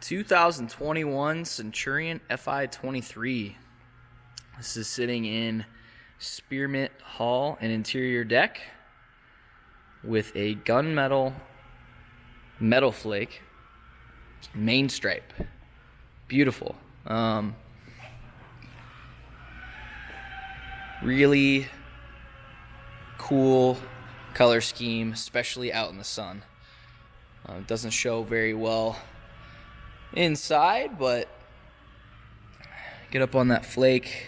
2021 Centurion Fi23. This is sitting in Spearmint hull and interior deck with a gunmetal metal flake main stripe. Beautiful. Really cool color scheme, especially out in the sun. It doesn't show very well inside, but get up on that flake,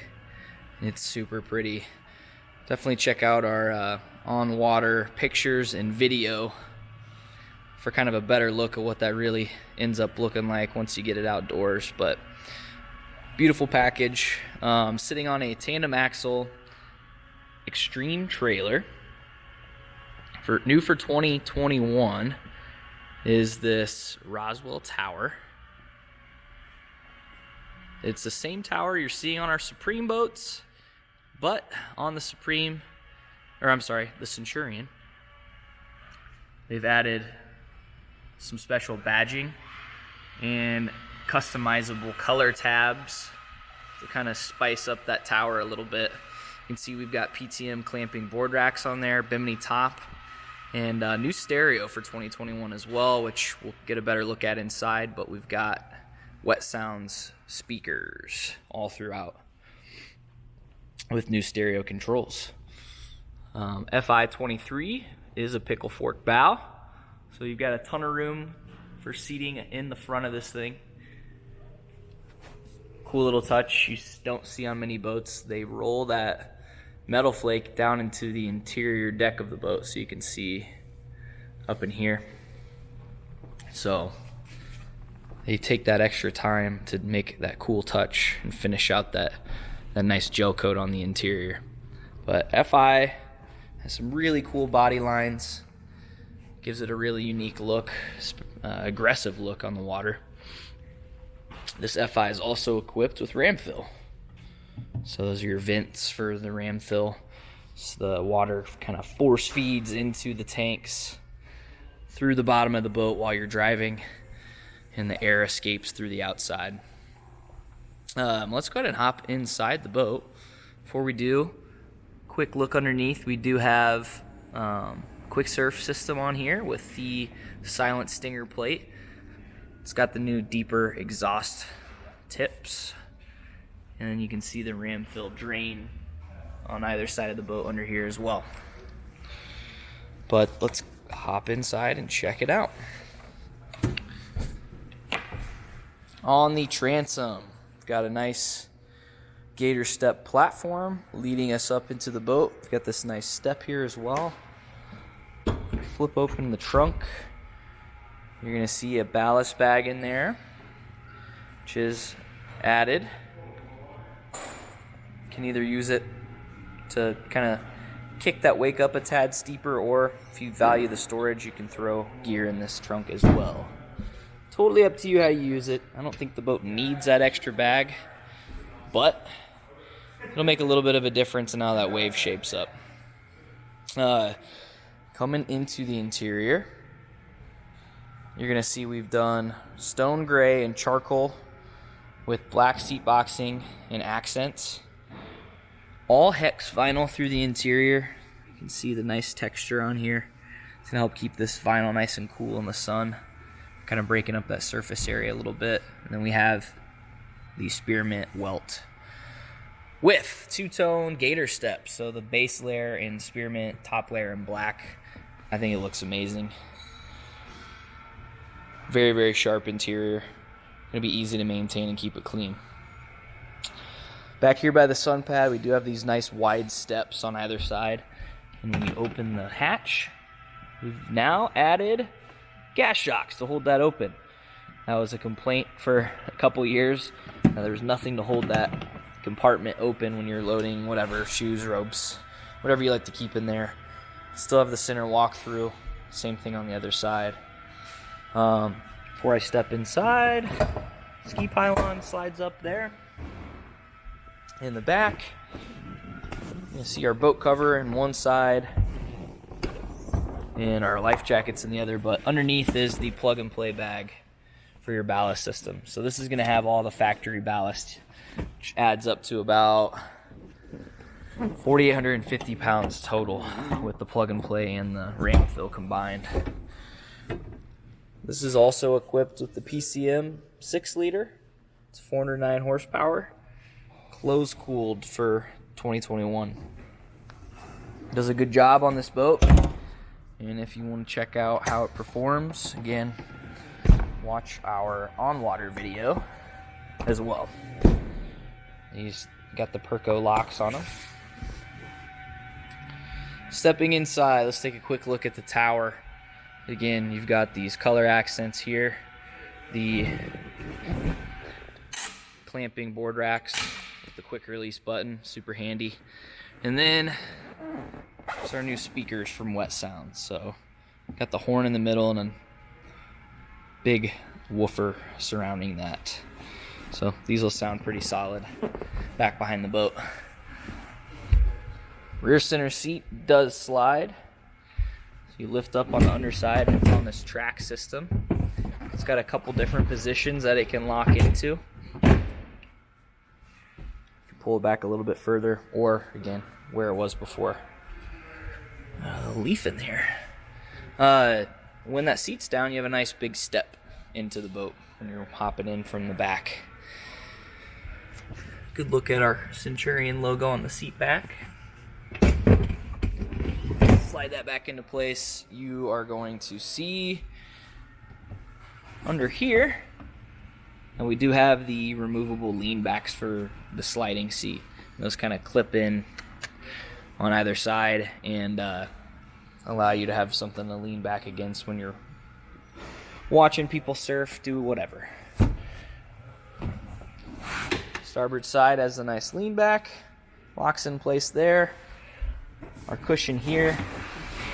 it's super pretty. Definitely check out our on water pictures and video for kind of a better look at what that really ends up looking like once you get it outdoors. But beautiful package. Sitting on a tandem axle extreme trailer. New for 2021 is this Roswell tower. It's the same tower you're seeing on our Supreme boats, but on the the Centurion, they've added some special badging and customizable color tabs to kind of spice up that tower a little bit. You can see we've got PTM clamping board racks on there, Bimini top, and new stereo for 2021 as well, which we'll get a better look at inside, but we've got Wet Sounds speakers all throughout with new stereo controls. Fi23 is a pickle fork bow, so you've got a ton of room for seating in the front of this thing. Cool little touch you don't see on many boats. They roll that metal flake down into the interior deck of the boat so you can see up in here. So they take that extra time to make that cool touch and finish out that nice gel coat on the interior. But Fi has some really cool body lines, gives it a really unique look, aggressive look on the water. This Fi is also equipped with ram fill. So those are your vents for the ram fill. So the water kind of force feeds into the tanks through the bottom of the boat while you're driving, and the air escapes through the outside. Let's go ahead and hop inside the boat. Before we do, quick look underneath. We do have quick surf system on here with the silent stinger plate. It's got the new deeper exhaust tips, and then you can see the ram fill drain on either side of the boat under here as well. But let's hop inside and check it out. On the transom, we've got a nice gator step platform leading us up into the boat. We've got this nice step here as well. Flip open the trunk. You're going to see a ballast bag in there, which is added. You can either use it to kind of kick that wake up a tad steeper, or if you value the storage, you can throw gear in this trunk as well. Totally up to you how you use it. I don't think the boat needs that extra bag, but it'll make a little bit of a difference in how that wave shapes up. Coming into the interior, you're going to see we've done stone gray and charcoal with black seat boxing and accents. All hex vinyl through the interior. You can see the nice texture on here. It's going to help keep this vinyl nice and cool in the sun, kind of breaking up that surface area a little bit. And then we have the Spearmint welt with two-tone gator steps. So the base layer in Spearmint, top layer in black. I think it looks amazing. Very, very sharp interior. Gonna be easy to maintain and keep it clean. Back here by the sun pad, we do have these nice wide steps on either side. And when you open the hatch, we've now added gas shocks to hold that open. That was a complaint for a couple years. There was nothing to hold that compartment open when you're loading whatever, shoes, ropes, whatever you like to keep in there. Still have the center walk-through. Same thing on the other side. Before I step inside, ski pylon slides up there. In the back, you see our boat cover in one side and our life jackets in the other, but underneath is the plug and play bag for your ballast system. So this is going to have all the factory ballast, which adds up to about 4,850 pounds total with the plug and play and the ram fill combined. This is also equipped with the PCM 6-liter. It's 409 horsepower, close cooled for 2021. Does a good job on this boat. And if you want to check out how it performs, again, watch our on-water video as well. He's got the Perco locks on them. Stepping inside, let's take a quick look at the tower. Again, you've got these color accents here, the clamping board racks with the quick release button, super handy. And then it's our new speakers from Wet Sounds. So got the horn in the middle and a big woofer surrounding that. So these will sound pretty solid back behind the boat. Rear center seat does slide. So you lift up on the underside and it's on this track system. It's got a couple different positions that it can lock into. If you pull it back a little bit further, or again, where it was before. A leaf in there. When that seat's down, you have a nice big step into the boat when you're hopping in from the back. Good look at our Centurion logo on the seat back. Slide that back into place. You are going to see under here, and we do have the removable lean backs for the sliding seat. Those kind of clip in on either side and allow you to have something to lean back against when you're watching people surf, do whatever. Starboard side has a nice lean back, locks in place there. Our cushion here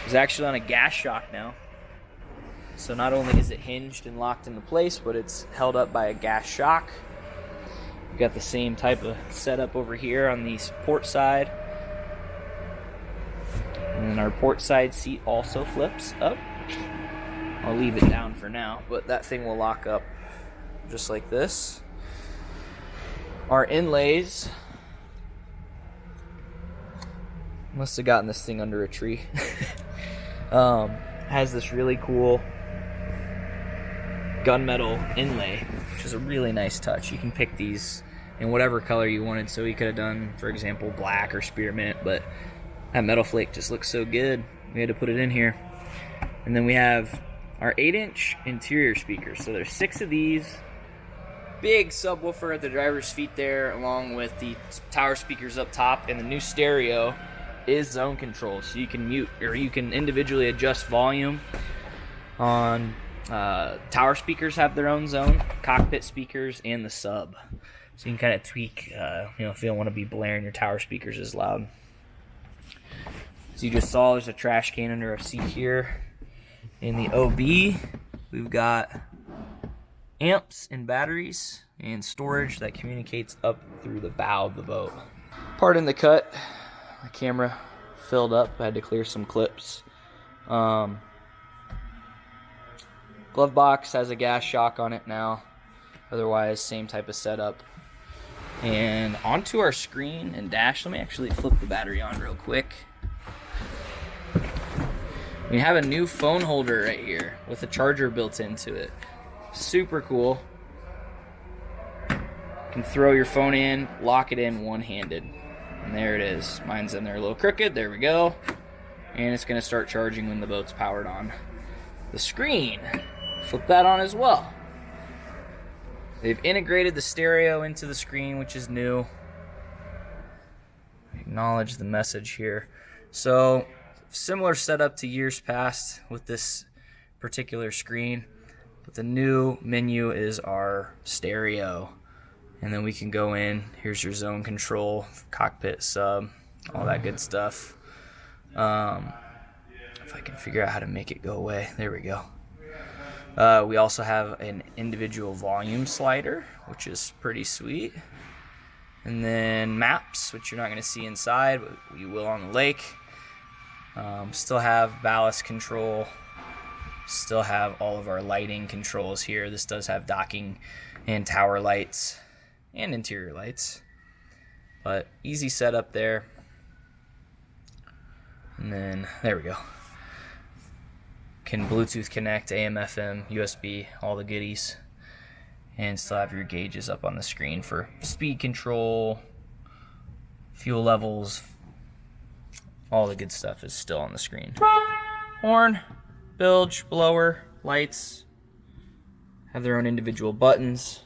is actually on a gas shock now. So not only is it hinged and locked into place, but it's held up by a gas shock. We've got the same type of setup over here on the port side. And then our port side seat also flips up. I'll leave it down for now, but that thing will lock up just like this. Our inlays, must have gotten this thing under a tree. Has this really cool gunmetal inlay, which is a really nice touch. You can pick these in whatever color you wanted, so you could have done, for example, black or spearmint, but that metal flake just looks so good, we had to put it in here. And then we have our 8-inch interior speakers. So there's 6 of these. Big subwoofer at the driver's feet there, along with the tower speakers up top, and the new stereo is zone control, so you can mute or you can individually adjust volume. On tower speakers have their own zone, cockpit speakers, and the sub, so you can kind of tweak if you don't want to be blaring your tower speakers as loud. So you just saw there's a trash can under our seat here. In the OB, we've got amps and batteries and storage that communicates up through the bow of the boat. Pardon the cut, my camera filled up, I had to clear some clips. Glove box has a gas shock on it now, otherwise same type of setup. And onto our screen and dash, let me actually flip the battery on real quick. We have a new phone holder right here with a charger built into it. Super cool. You can throw your phone in, lock it in one-handed. And there it is. Mine's in there a little crooked. There we go. And it's going to start charging when the boat's powered on. The screen, flip that on as well. They've integrated the stereo into the screen, which is new. Acknowledge the message here. So, similar setup to years past with this particular screen, but the new menu is our stereo, and then we can go in. Here's your zone control, cockpit, sub, all that good stuff. If I can figure out how to make it go away, there we go. We also have an individual volume slider, which is pretty sweet, and then maps, which you're not going to see inside, but you will on the lake. Still have ballast control Still have all of our lighting controls here. This does have docking and tower lights and interior lights, but easy setup there. And then there we go. Can Bluetooth connect, AM, FM, USB, all the goodies, and still have your gauges up on the screen for speed control, fuel levels, all the good stuff is still on the screen. Horn, bilge, blower, lights have their own individual buttons.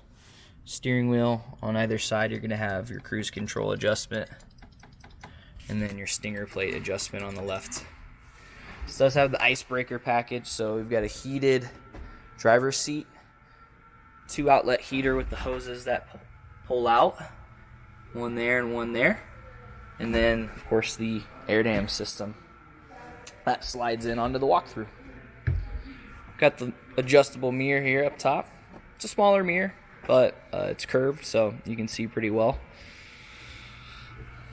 Steering wheel on either side, you're going to have your cruise control adjustment, and then your stinger plate adjustment on the left. This does have the icebreaker package, so we've got a heated driver's seat, 2 outlet heater with the hoses that pull out, one there and one there, and then of course the air dam system that slides in onto the walkthrough. Got the adjustable mirror here up top. It's a smaller mirror, but it's curved, so you can see pretty well.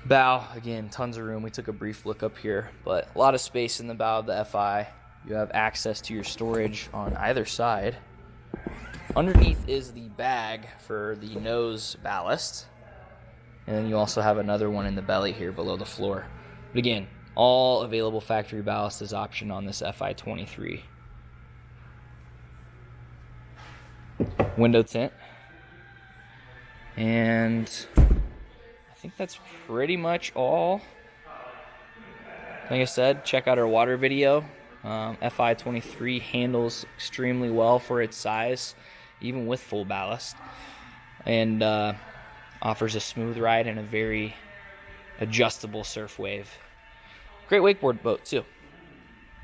Bow, again, tons of room. We took a brief look up here, but a lot of space in the bow of the FI. You have access to your storage on either side. Underneath is the bag for the nose ballast, and then you also have another one in the belly here below the floor. But again, all available factory ballast is option on this Fi23. Window tint, and I think that's pretty much all. Like I said, check out our water video. Fi23 handles extremely well for its size, even with full ballast, and offers a smooth ride and a very adjustable surf wave. Great wakeboard boat too.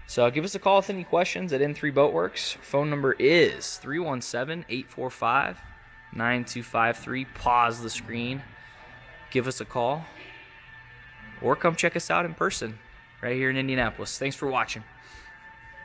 So give us a call with any questions at N3 Boatworks. Phone number is 317-845-9253. Pause the screen. Give us a call. Or come check us out in person right here in Indianapolis. Thanks for watching.